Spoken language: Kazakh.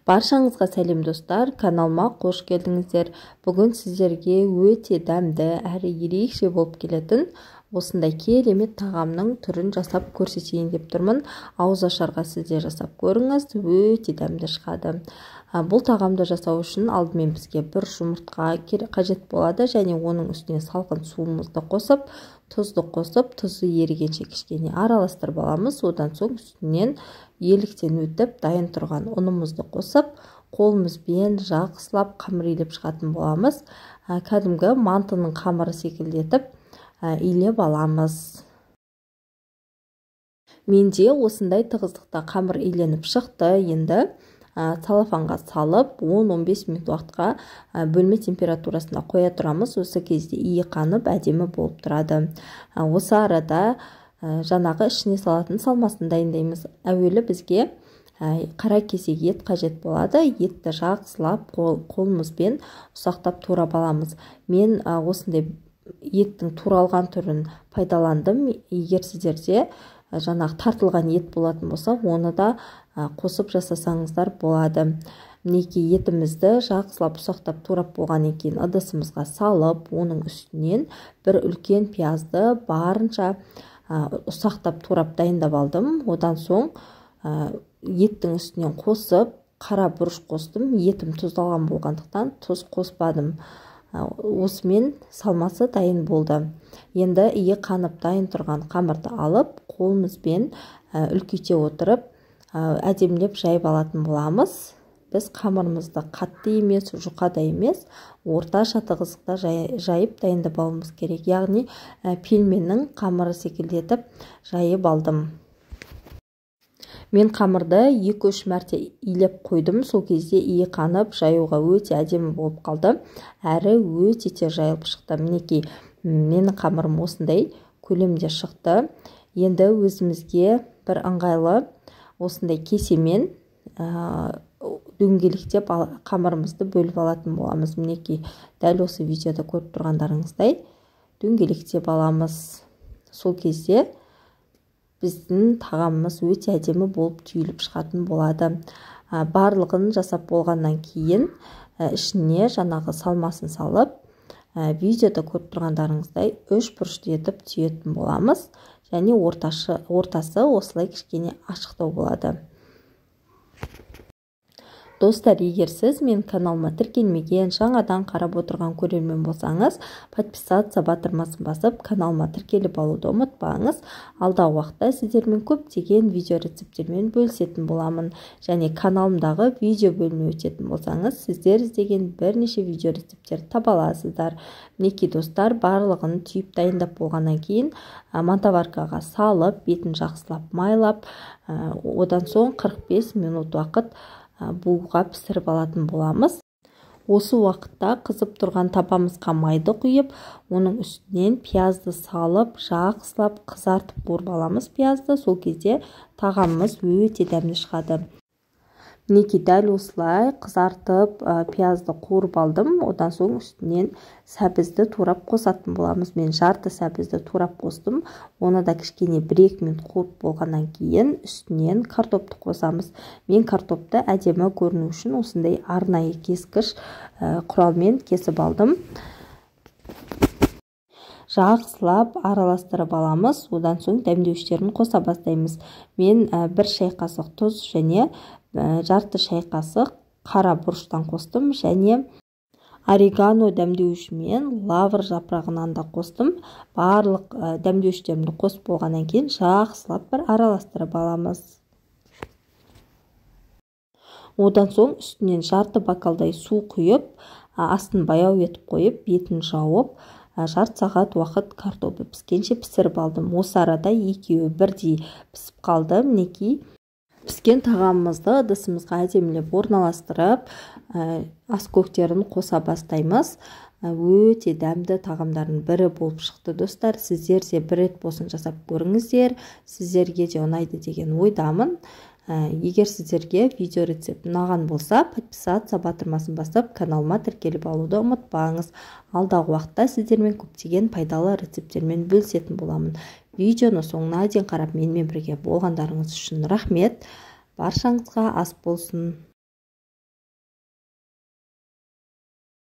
Баршаңызға сәлем достар, каналыма қош келдіңіздер. Бүгін сіздерге өте дәмді әрі ерекше болып келетін осындай керемет тағамның түрін жасап көрсетейін деп тұрмын. Ауызашарға сіздер жасап көріңіз, өте дәмді шығады. Бұл тағамды жасау үшін алдымен бізге бір жұмыртқа қажет болады және оның үстіне салқын суымызды қосып, тұзды қосып, тұзы ерігенше кішкене араластырып аламыз. Одан соң үстінен еліктен өтіп дайын тұрған ұнымызды қосып, қолымызбен жақсылап қамыр илеп шығатын боламыз. Кәдімгі мантының қамыры секілді етіп илеп аламыз. Менде осындай тығыздықта қамыр иленіп шықты. Енді целлофанға салып 10-15 минут уақытқа бөлме температурасында қоя тұрамыз. Осы кезде иі қанып әдемі болып тұрады. Осы арада жаңағы ішіне салатын салмасын дайындаймыз. Әуелі бізге қара кесек ет қажет болады. Етті жақсылап қолымызбен ұсақтап турап аламыз. Мен осындай еттің туралған түрін пайдаландым. Егер сіздерде жаңағы тартылған ет болатын болса, оны да қосып жасасаңыздар болады. Мінекей етімізді жақсылап ұсақтап турап болған екен ыдысымызға салып, оның үстінен бір үлкен пиязды барынша ұсақтап турап дайындап алдым. Одан соң еттің үстінен қосып, қара бұрыш қостым. Етім тұздалған болғандықтан тұз қоспадым. Осымен салмасы дайын болды. Енді иі қанып дайын тұрған қамырды алып, қолымызбен үлкейте отырып, әдемілеп жайып алатын боламыз. Біз қамырымызды қатты емес, жұқа да емес, орташа тығыздықта жайып дайындап алуымыз керек. Яғни пельменнің қамыры секілді етіп жайып алдым. Мен қамырды 2-3 мәрте илеп қойдым. Сол кезде иі қанып, жаюға өте әдемі болып қалды. Әрі өте тез жайылып шықты. Мінекей, менің қамырым осындай көлемде шықты. Енді өзімізге бір ыңғайлы осындай кесемен дөңгелектеп қамырымызды бөліп алатын боламыз. Мінекей, дәл осы видеода көріп тұрғандарыңыздай дөңгелектеп аламыз. Сол кезде біздің тағамымыз өте әдемі болып түйіліп шығатын болады. Барлығын жасап болғаннан кейін ішіне жаңағы салмасын салып, видеода көріп тұрғандарыңыздай 3 бұрышты етіп түйетін боламыз. Және ортасы осылай кішкене ашықтау болады. Достар, егер сіз мен каналыма тіркелмеген, жаңадан қарап отырған көрермен болсаңыз, подписаться батырмасын басып, каналыма тіркеліп алуды ұмытпаңыз. Алдағы уақытта сіздермен көптеген видео рецептермен бөлісетін боламын. Және каналымдағы видео бөліміне өтетін болсаңыз, сіздер іздеген бірнеше видео рецептерді таба аласыздар. Мінекей достар, барлығын түйіп дайындап болғаннан кейін мантаваркаға салып, бетін жақсылап майлап, одан соң 45 минут уақыт буға пісіріп алатын боламыз. Осы уақытта қызып тұрған табамызға майды құйып, оның үстінен пиязды салып, жақсылап қызартып қуырып аламыз пиязды. Сол кезде тағамымыз өте дәмді шығады. Мінекей, дәл осылай қызартып пиязды қуырып алдым. Одан соң үстінен сәбізді турап қосатын боламыз. Мен жарты сәбізді турап қостым. Оны да кішкене 1-2 минут қуырып болғаннан кейін үстінен картопты қосамыз. Мен картопты әдемі көріну үшін осындай арнайы кескіш құралмен кесіп алдым. Жақсылап араластырып аламыз. Одан соң дәмдеуіштерін қоса бастаймыз. Мен 1 шай қасық тұз және жарты шай қасық қара бұрыштан қостым. Және орегано дәмдеуішімен лавр жапырағынан да қостым. Барлық дәмдеуіштерімді қосып болғаннан кейін жақсылап бір араластырып аламыз. Одан соң үстінен жарты бокалдай су құйып, астын баяу етіп қойып, бетін жауып, жарты сағат уақыт картопы піскенше пісіріп алдым. Осы арада екеуі бірдей пісіп қалды. Мінекей, піскен тағамымызды ыдысымызға әдемілеп орналастырып, ас көктерін қоса бастаймыз. Өте дәмді тағамдардың бірі болып шықты достар. Сіздер де бір рет болсын жасап көріңіздер. Сіздерге де ұнайды деген ойдамын. Егер сіздерге видео рецепт ұнаған болса, подписаться батырмасын басып, каналыма тіркеліп алуды ұмытпаңыз. Алдағы уақытта сіздермен көптеген пайдалы рецептермен бөлісетін боламын. Видеоны соңына дейін қарап менімен бірге болғандарыңыз үшін рахмет. Баршаңызға ас болсын.